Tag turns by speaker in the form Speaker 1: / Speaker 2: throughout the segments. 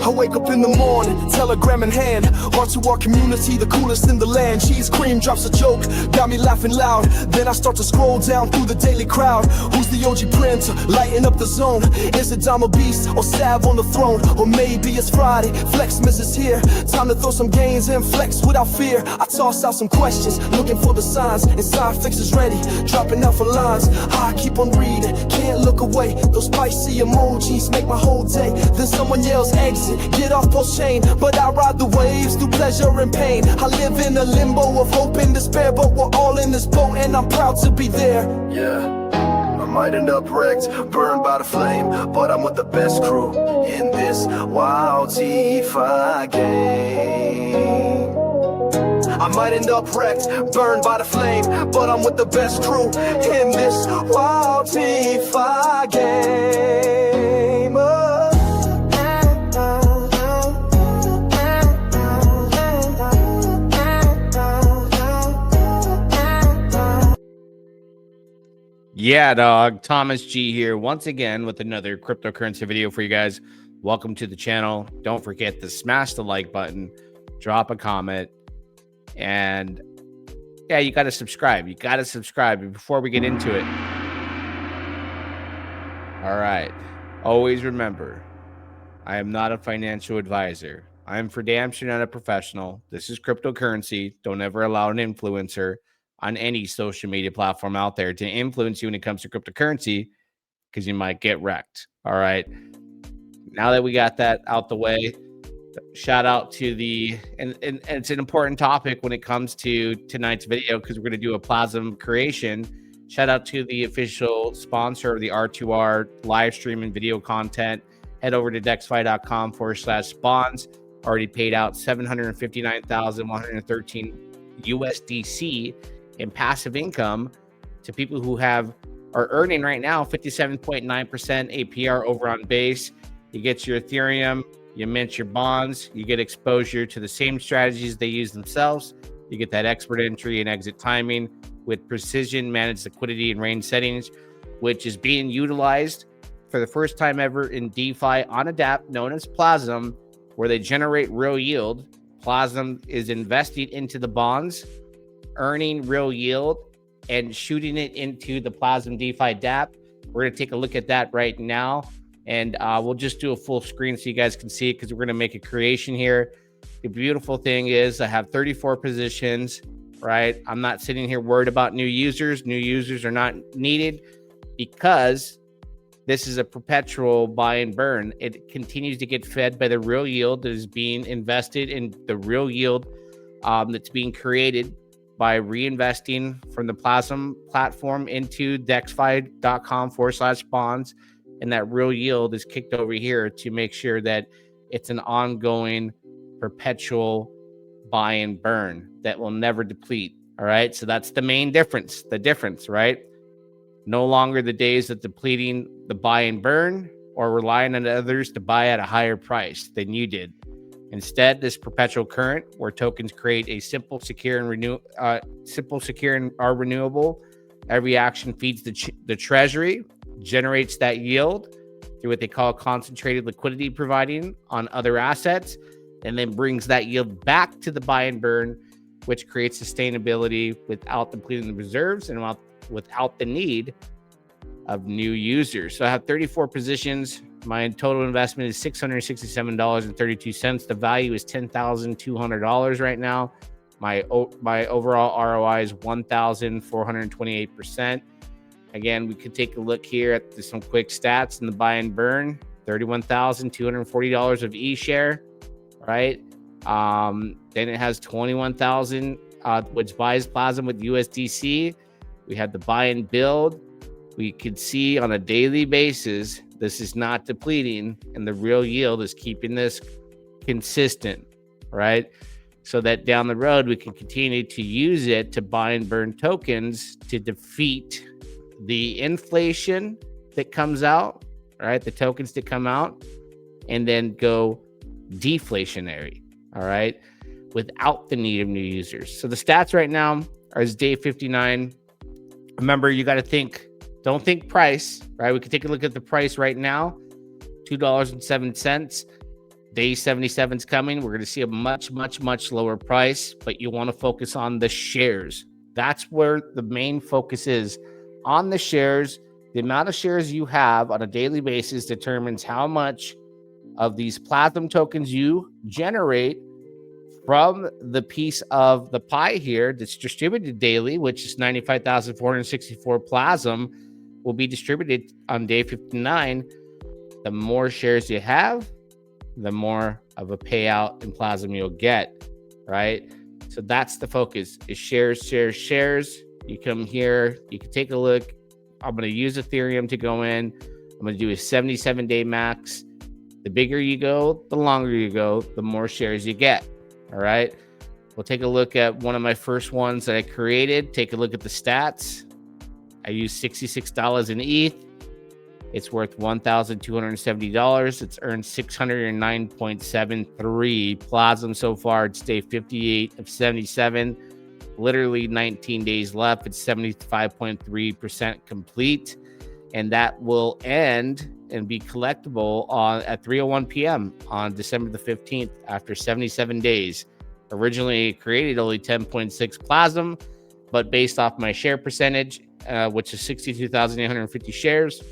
Speaker 1: I wake up in the morning, telegram in hand, heart to our community, the coolest in the land. Cheese cream drops a joke, got me laughing loud. Then I start to scroll down through the daily crowd. Who's the OG prince, lighting up the zone? Is it Dama Beast or Sav on the throne? Or maybe it's Friday, Flexmas is here. Time to throw some gains and flex without fear. I toss out some questions, looking for the signs. Inside fix is ready, dropping out for lines. I keep on reading, can't look away. Those spicy emojis make my whole day. Then someone yells exit, get off post chain. But I ride the waves through pleasure and pain. I live in a limbo of hope and despair, but we're all in this boat and I'm proud to be there. Yeah, I might end up wrecked, burned by the flame, but I'm with the best crew in this wild DeFi game. I might end up wrecked, burned by the flame, but I'm with the best crew in this wild DeFi game.
Speaker 2: Yeah, dog. Thomas G here once again with another cryptocurrency video for you guys. Welcome to the channel. Don't forget to smash the like button, drop a comment, and yeah, you got to subscribe. You got to subscribe before we get into it. All right. Always remember, I am not a financial advisor. I am for damn sure not a professional. This is cryptocurrency. Don't ever allow an influencer on any social media platform out there to influence you when it comes to cryptocurrency, because you might get wrecked. All right. Now that we got that out the way, shout out to the, and it's an important topic when it comes to tonight's video, because we're going to do a PLAZM creation. Shout out to the official sponsor of the R2R live stream and video content. Head over to dexfi.com/bonds. Already paid out 759,113 USDC in passive income to people who are earning right now 57.9% APR over on base. You get your Ethereum, you mint your bonds, you get exposure to the same strategies they use themselves. You get that expert entry and exit timing with precision managed liquidity and range settings, which is being utilized for the first time ever in DeFi on a DApp known as PLAZM, where they generate real yield. PLAZM is investing into the bonds, earning real yield, and shooting it into the PLAZM DeFi Dapp. We're going to take a look at that right now, and we'll just do a full screen so you guys can see it, because we're going to make a creation here. The beautiful thing is I have 34 positions, right? I'm not sitting here worried about new users. New users are not needed because this is a perpetual buy and burn. It continues to get fed by the real yield that is being invested in, the real yield that's being created by reinvesting from the PLAZM platform into dexfi.com/bonds. And that real yield is kicked over here to make sure that it's an ongoing perpetual buy and burn that will never deplete. All right. So that's the main difference, right? No longer the days of depleting the buy and burn or relying on others to buy at a higher price than you did. Instead, this perpetual current, where tokens create a simple, secure, and renewable. Every action feeds the Treasury, generates that yield through what they call concentrated liquidity providing on other assets, and then brings that yield back to the buy and burn, which creates sustainability without depleting the reserves and without the need of new users. So I have 34 positions. My total investment is $667.32. The value is $10,200 right now. My overall ROI is 1,428%. Again, we could take a look here at some quick stats in the buy and burn. $31,240 of E-share, right? Then it has 21,000, which buys PLAZM with USDC. We have the buy and build. We could see on a daily basis, this is not depleting, and the real yield is keeping this consistent, right? So that down the road, we can continue to use it to buy and burn tokens to defeat the inflation that comes out, right? The tokens that come out, and then go deflationary, all right? Without the need of new users. So the stats right now are as day 59. Remember, you got to don't think price, right? We can take a look at the price right now, $2.07. day 77 is coming. We're going to see a much, much, much lower price, but you want to focus on the shares. That's where the main focus is, on the shares. The amount of shares you have on a daily basis determines how much of these PLAZM tokens you generate from the piece of the pie here that's distributed daily, which is 95,464 PLAZM, will be distributed on day 59. The more shares you have, the more of a payout in PLAZM you'll get, right? So that's the focus, is shares, shares, shares. You come here, you can take a look. I'm going to use Ethereum to go in. I'm going to do a 77-day max. The bigger you go, the longer you go, the more shares you get. All right. We'll take a look at one of my first ones that I created. Take a look at the stats. I used $66 in ETH. It's worth $1,270. It's earned 609.73 PLAZM so far. It's day 58 of 77. Literally 19 days left. It's 75.3% complete. And that will end and be collectible at 3:01 p.m. on December the 15th after 77 days. Originally created only 10.6 PLAZM, but based off my share percentage, which is 62,850 shares,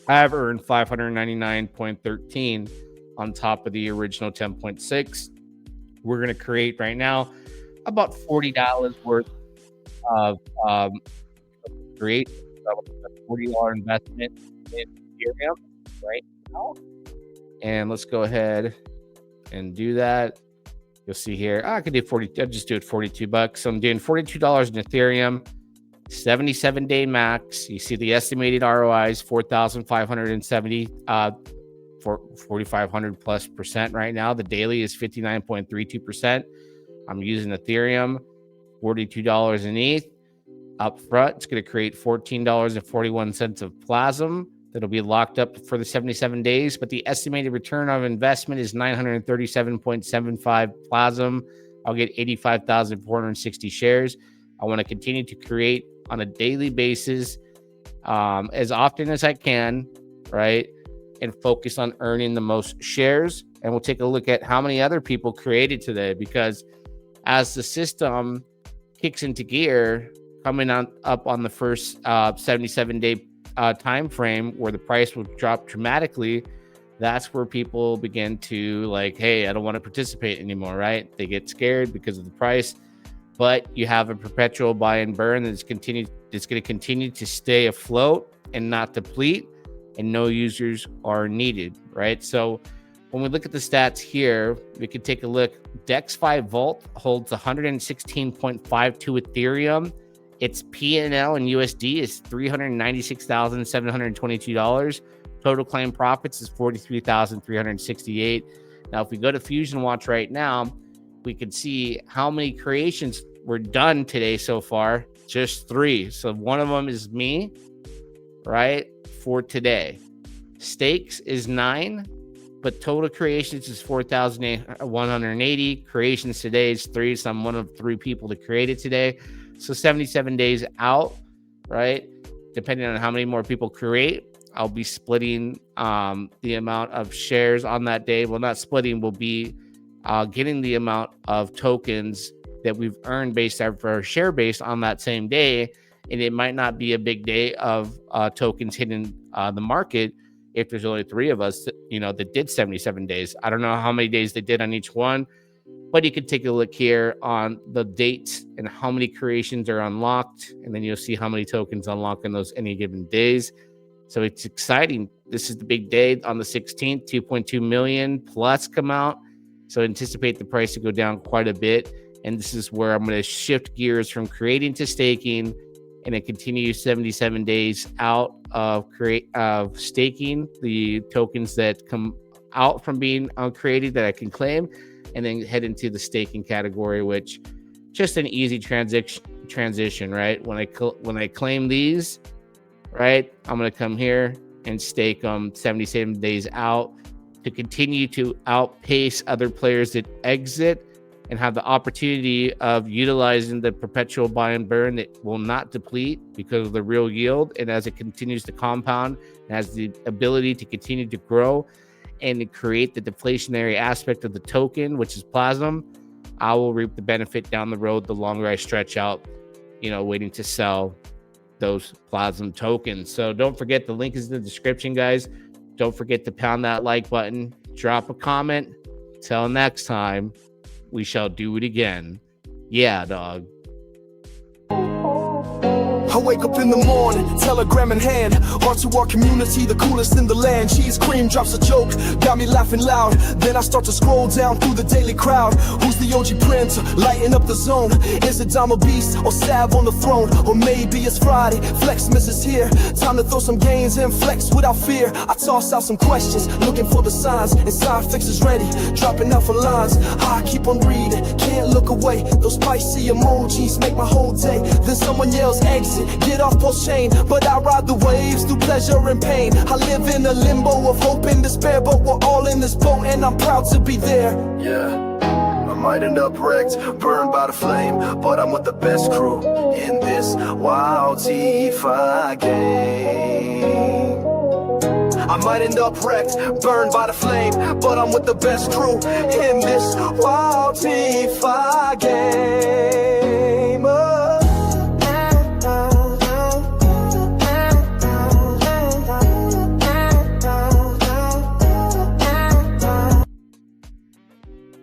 Speaker 2: I have earned 599.13 on top of the original 10.6. We're going to create right now about $40 worth of create a $40 investment in Ethereum right now. And let's go ahead and do that. You'll see here, I could do 40. I'll just do it $42. So I'm doing $42 in Ethereum, 77-day max. You see the estimated ROI is 4,570, for 4,500 plus percent right now. The daily is 59.32%. I'm using Ethereum, $42 in ETH. Up front, it's going to create $14.41 of PLAZM that'll be locked up for the 77 days, but the estimated return on investment is 937.75 PLAZM. I'll get 85,460 shares. I want to continue to create on a daily basis, as often as I can, right? And focus on earning the most shares. And we'll take a look at how many other people created today, because as the system kicks into gear, coming up on the first 77-day time frame where the price will drop dramatically, that's where people begin to like, hey, I don't want to participate anymore, right? They get scared because of the price. But you have a perpetual buy and burn that's going to continue to stay afloat and not deplete, and no users are needed, right? So when we look at the stats here, we can take a look. DEX5 Vault holds 116.52 Ethereum. Its P&L in USD is $396,722. Total claim profits is $43,368. Now, if we go to Fusion Watch right now, we can see how many creations were done today so far. Just 3. So one of them is me, right, for today. Stakes is 9, but total creations is 4,180. Creations today is 3, so I'm one of 3 people that created today. So 77 days out, right? Depending on how many more people create, I'll be splitting the amount of shares on that day. Well, not splitting, we'll be getting the amount of tokens that we've earned based off our share base on that same day. And it might not be a big day of tokens hitting the market if there's only 3 of us, that did 77 days. I don't know how many days they did on each one, but you can take a look here on the dates and how many creations are unlocked. And then you'll see how many tokens unlock in those any given days. So it's exciting. This is the big day on the 16th, 2.2 million plus come out. So anticipate the price to go down quite a bit. And this is where I'm going to shift gears from creating to staking, and then continue 77 days out of staking the tokens that come out from being created that I can claim, and then head into the staking category, which just an easy transition, right? When I claim these, right, I'm going to come here and stake them 77 days out to continue to outpace other players that exit and have the opportunity of utilizing the perpetual buy and burn that will not deplete because of the real yield. And as it continues to compound, it has the ability to continue to grow and to create the deflationary aspect of the token, which is PLAZM, I will reap the benefit down the road the longer I stretch out, waiting to sell those PLAZM tokens. So don't forget, the link is in the description, guys. Don't forget to pound that like button, drop a comment. Till next time, we shall do it again. Yeah, dog.
Speaker 1: I wake up in the morning, telegram in hand, heart to our community, the coolest in the land. Cheese cream drops a joke, got me laughing loud. Then I start to scroll down through the daily crowd. Who's the OG printer, lighting up the zone? Is it Dama Beast or Sav on the throne? Or maybe it's Friday, Flexmas is here. Time to throw some gains and flex without fear. I toss out some questions, looking for the signs. Inside fixes ready, dropping out for lines. I keep on reading, can't look away. Those spicy emojis make my whole day. Then someone yells exit, get off post chain, but I ride the waves through pleasure and pain. I live in a limbo of hope and despair, but we're all in this boat and I'm proud to be there. Yeah, I might end up wrecked, burned by the flame, but I'm with the best crew in this wild DeFi game. I might end up wrecked, burned by the flame, but I'm with the best crew in this wild DeFi game.